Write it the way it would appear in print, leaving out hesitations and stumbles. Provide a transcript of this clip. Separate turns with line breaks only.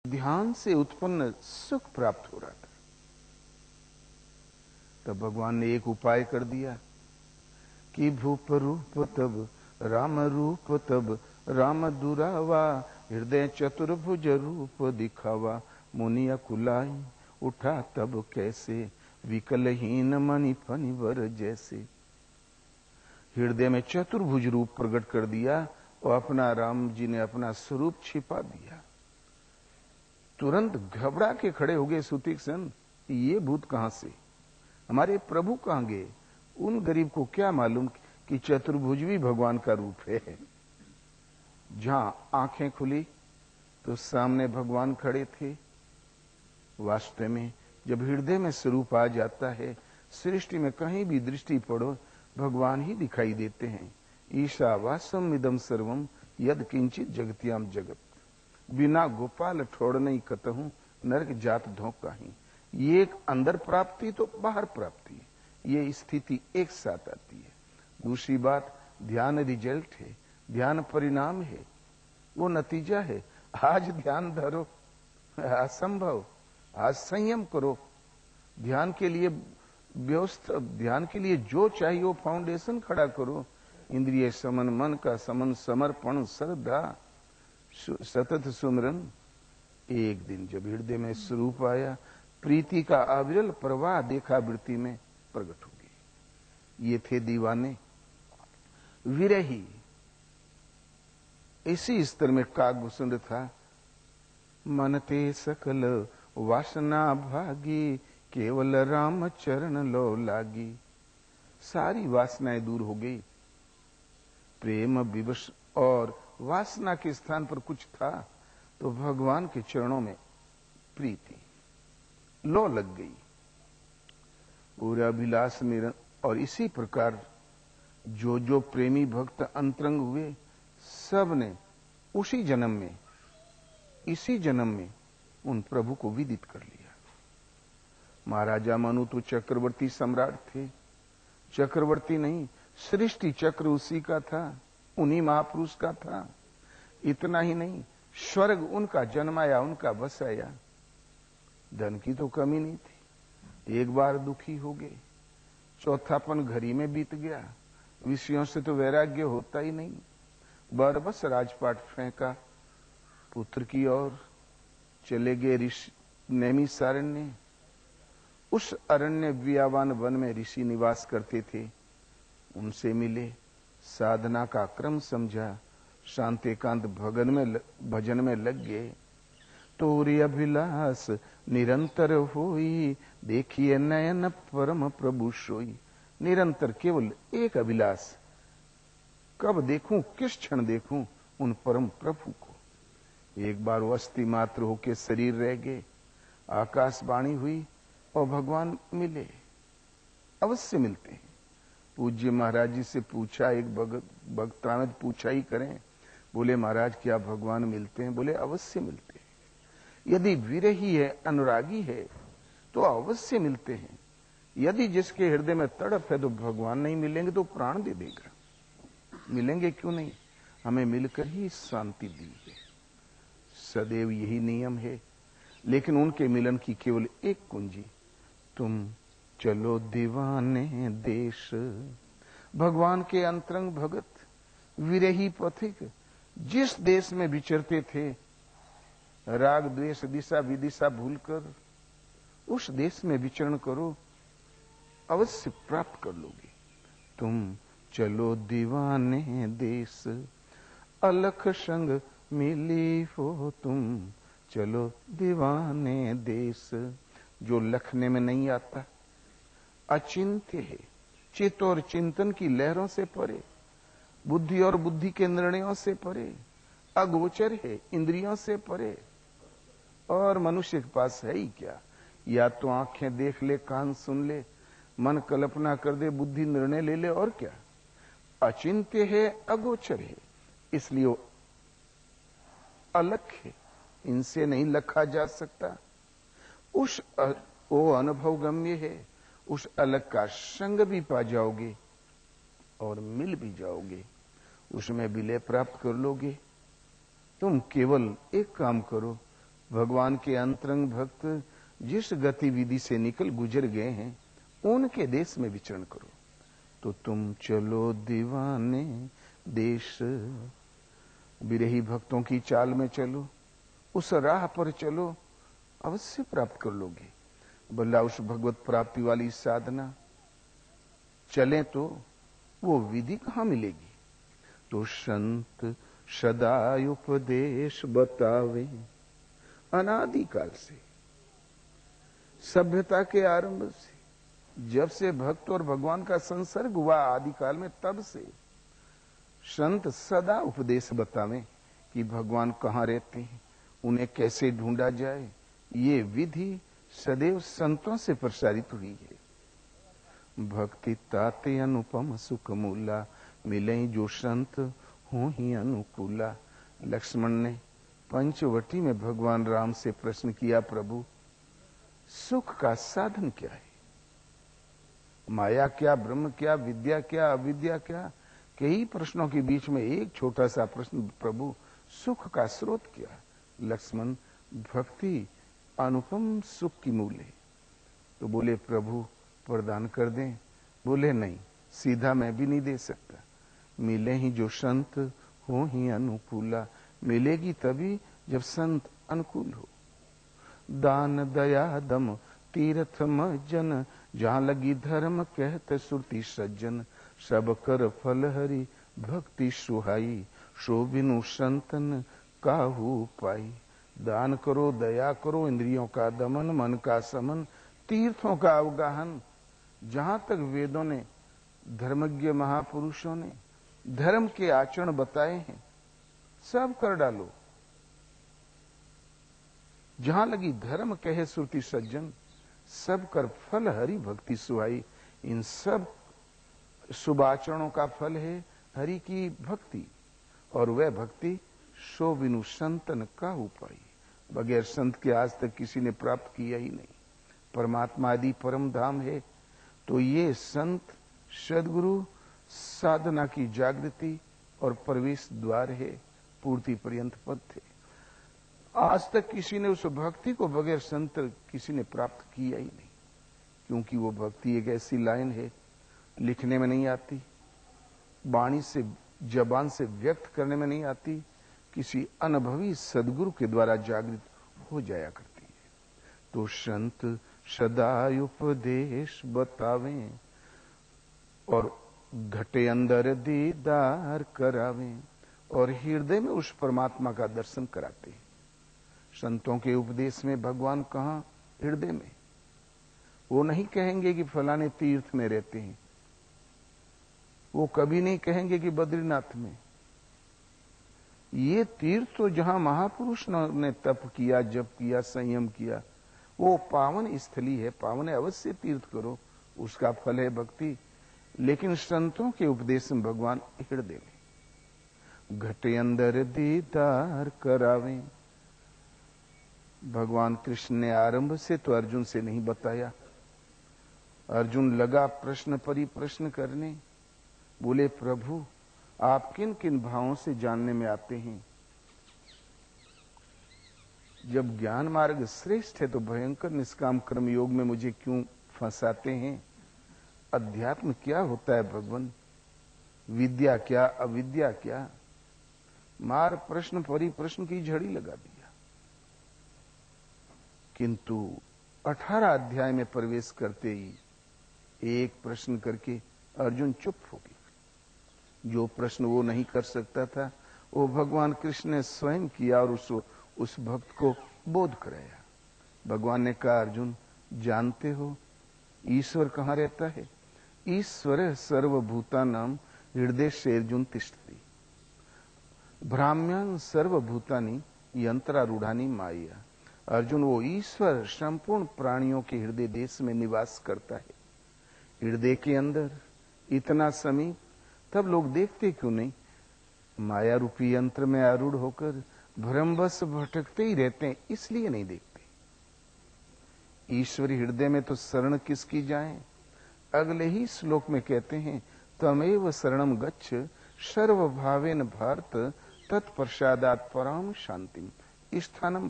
ध्यान से उत्पन्न सुख प्राप्त हो रहा था। तब भगवान ने एक उपाय कर दिया कि भूप रूप तब राम रूप तब राम दुरावा, हृदय चतुर्भुज रूप दिखावा, मुनिया कुलाई उठा तब कैसे, विकलहीन मणि फणिवर जैसे। हृदय में चतुर्भुज रूप प्रकट कर दिया और अपना राम जी ने अपना स्वरूप छिपा दिया। तुरंत घबरा के खड़े हो गए सुतीक्षण, ये भूत कहां से, हमारे प्रभु कहां गए। उन गरीब को क्या मालूम कि चतुर्भुज भी भगवान का रूप है। जहां आंखें खुली तो सामने भगवान खड़े थे। वास्तव में जब हृदय में स्वरूप आ जाता है, सृष्टि में कहीं भी दृष्टि पड़ो भगवान ही दिखाई देते हैं। ईशावासम इदम सर्वम यद किंचित जगत्याम जगत, बिना गोपाल ठोड़ नहीं कतहूं, नरक जात धोखा ही। ये एक अंदर प्राप्ति तो बाहर प्राप्ति, ये स्थिति एक साथ आती है। दूसरी बात, ध्यान रिजल्ट है, ध्यान परिणाम है, वो नतीजा है। आज ध्यान धरो, असंभव, आज संयम करो। ध्यान के लिए व्यवस्था, ध्यान के लिए जो चाहिए वो फाउंडेशन खड़ा करो। इंद्रिय समन, मन का समन, समर्पण, श्रद्धा, सतत सुमरन। एक दिन जब हृदय में स्वरूप आया, प्रीति का अविरल प्रवाह देखा वृत्ति में प्रकट हो गई। ये थे दीवाने, विरही। इसी स्तर में काकभूषण था, मन ते सकल वासना भागी, केवल राम चरण लो लागी। सारी वासनाएं दूर हो गई, प्रेम विवश और वासना के स्थान पर कुछ था तो भगवान के चरणों में प्रीति लो लग गई, पूरा अभिलाष निरंतर। और इसी प्रकार जो जो प्रेमी भक्त अंतरंग हुए, सब ने उसी जन्म में, इसी जन्म में उन प्रभु को विदित कर लिया। महाराजा मनु तो चक्रवर्ती सम्राट थे, चक्रवर्ती नहीं, सृष्टि चक्र उसी का था, उन्हीं महापुरुष का था। इतना ही नहीं, स्वर्ग उनका जन्माया, उनका बसाया। धन की तो कमी नहीं थी, एक बार दुखी हो गए, चौथापन घर ही में बीत गया। विषयों से तो वैराग्य होता ही नहीं। बस राजपाट फेंका, पुत्र की ओर चले गए ऋषि नैमिषारण्य। उस अरण्य व्यावान वन में ऋषि निवास करते थे, उनसे मिले, साधना का क्रम समझा, शांति एकांत भजन में लग गए। तोरी अभिलाष निरंतर होई, देखिए नयन परम प्रभु सोई। निरंतर केवल एक अभिलाष, कब देखूं, किस क्षण देखूं उन परम प्रभु को। एक बार वो अस्थि मात्र होके शरीर रह गए, आकाशवाणी हुई और भगवान मिले, अवश्य मिलते हैं। पूज्य महाराज जी से पूछा, एक भक्तानंद पूछा ही करें, बोले महाराज क्या भगवान मिलते हैं? बोले अवश्य मिलते हैं। यदि विरही है, अनुरागी है तो अवश्य मिलते हैं। यदि जिसके हृदय में तड़प है तो भगवान नहीं मिलेंगे तो प्राण दे देगा। मिलेंगे क्यों नहीं, हमें मिलकर ही शांति दी है, सदैव यही नियम है। लेकिन उनके मिलन की केवल एक कुंजी, तुम चलो दीवाने देश। भगवान के अंतरंग भगत, विरही पथिक जिस देश में विचरते थे, राग द्वेष दिशा विदिशा भूलकर उस देश में विचरण करो, अवश्य प्राप्त कर लोगे। तुम चलो दीवाने देश, अलख संग मिली हो तुम, चलो दीवाने देश। जो लखने में नहीं आता, अचिंत्य है, चित्त और चिंतन की लहरों से परे, बुद्धि और बुद्धि के निर्णयों से परे, अगोचर है, इंद्रियों से परे। और मनुष्य के पास है ही क्या? या तो आंखें देख ले, कान सुन ले, मन कल्पना कर दे, बुद्धि निर्णय ले ले, और क्या? अचिंत्य है, अगोचर है, इसलिए वो अलग है, इनसे नहीं लखा जा सकता। वो अनुभव गम्य है, उस अलग का संग भी पा जाओगे और मिल भी जाओगे, उसमें विलय प्राप्त कर लोगे। तुम केवल एक काम करो, भगवान के अंतरंग भक्त जिस गतिविधि से निकल गुजर गए हैं उनके देश में विचरण करो। तो तुम चलो दीवाने देश, विरही भक्तों की चाल में चलो, उस राह पर चलो, अवश्य प्राप्त कर लोगे। बोला उस भगवत प्राप्ति वाली साधना चले तो वो विधि कहां मिलेगी? तो संत सदा उपदेश बतावे, अनादिकाल से, सभ्यता के आरंभ से, जब से भक्त और भगवान का संसर्ग हुआ आदिकाल में, तब से संत सदा उपदेश बतावे कि भगवान कहाँ रहते हैं, उन्हें कैसे ढूंढा जाए। ये विधि सदैव संतों से प्रसारित हुई है। भक्ति ताते अनुपम सुख मूला, मिले जो संत हो ही अनुकूला। लक्ष्मण ने पंचवटी में भगवान राम से प्रश्न किया, प्रभु सुख का साधन क्या है? माया क्या, ब्रह्म क्या, विद्या क्या, अविद्या क्या? कई प्रश्नों के बीच में एक छोटा सा प्रश्न, प्रभु सुख का स्रोत क्या? लक्ष्मण, भक्ति अनुपम सुख की मूल है। तो बोले प्रभु प्रदान कर दें। बोले नहीं, सीधा मैं भी नहीं दे सकता। मिले ही जो संत हो ही अनुकूला, मिलेगी तभी जब संत अनुकूल हो। दान दया दम तीर्थ मज्जन, जहां लगी धर्म कहत सुरति सज्जन। सब कर फल हरि भक्ति सुहाई, सो बिनु संतन काहू पाई। दान करो, दया करो, इंद्रियों का दमन, मन का समन, तीर्थों का अवगाहन। जहां तक वेदों ने, धर्मज्ञ महापुरुषों ने धर्म के आचरण बताए हैं, सब कर डालो। जहां लगी धर्म कहे सुरति सज्जन, सब कर फल हरि भक्ति सुहाई। इन सब शुभ आचरणों का फल है हरि की भक्ति, और वह भक्ति सो बिनु संतन का उपाय, बगैर संत के आज तक किसी ने प्राप्त किया ही नहीं। परमात्मा आदि परम धाम है, तो ये संत सदगुरु साधना की जागृति और प्रवेश द्वार है, पूर्ति पर्यंत पद थे। आज तक किसी ने उस भक्ति को बगैर संत किसी ने प्राप्त किया ही नहीं, क्योंकि वो भक्ति एक ऐसी लाइन है, लिखने में नहीं आती, वाणी से, जबान से व्यक्त करने में नहीं आती, किसी अनुभवी सदगुरु के द्वारा जागृत हो जाया करती है। तो संत सदा उपदेश बतावें, और घटे अंदर दीदार करावें, और हृदय में उस परमात्मा का दर्शन कराते हैं। संतों के उपदेश में भगवान कहाँ? हृदय में। वो नहीं कहेंगे कि फलाने तीर्थ में रहते हैं, वो कभी नहीं कहेंगे कि बद्रीनाथ में। ये तीर्थ तो जहां महापुरुष ने तप किया, जप किया, संयम किया, वो पावन स्थली है, पावन है, अवश्य तीर्थ करो, उसका फल है भक्ति। लेकिन संतों के उपदेश में भगवान हृदय में। घटे अंदर दीदार करावें, भगवान कृष्ण ने आरंभ से तो अर्जुन से नहीं बताया। अर्जुन लगा प्रश्न परि प्रश्न करने, बोले प्रभु आप किन किन भावों से जानने में आते हैं? जब ज्ञान मार्ग श्रेष्ठ है तो भयंकर निष्काम कर्म योग में मुझे क्यों फंसाते हैं? अध्यात्म क्या होता है भगवान? विद्या क्या, अविद्या क्या? मार प्रश्न परि प्रश्न की झड़ी लगा दिया। किंतु 18 अध्याय में प्रवेश करते ही एक प्रश्न करके अर्जुन चुप हो गया। जो प्रश्न वो नहीं कर सकता था, वो भगवान कृष्ण ने स्वयं किया और उस भक्त को बोध कराया। भगवान ने कहा, अर्जुन जानते हो ईश्वर कहाँ रहता है? ईश्वर सर्वभूतानां हृदय अर्जुन तिष्ठति, भ्राम्यान् सर्वभूतानि यंत्रारूढ़ानि माया। अर्जुन, वो ईश्वर संपूर्ण प्राणियों के हृदय देश में निवास करता है, हृदय के अंदर इतना समीप, तब लोग देखते क्यों नहीं? माया रूपी यंत्र में आरूढ़ होकर भ्रमवश भटकते ही रहते हैं, इसलिए नहीं देखते। ईश्वरी हृदय में तो शरण किसकी जाए? अगले ही श्लोक में कहते हैं, तमेव शरणम गच्छ सर्वभावेन भारत तत्प्रसादात् पराम शांतिम स्थानम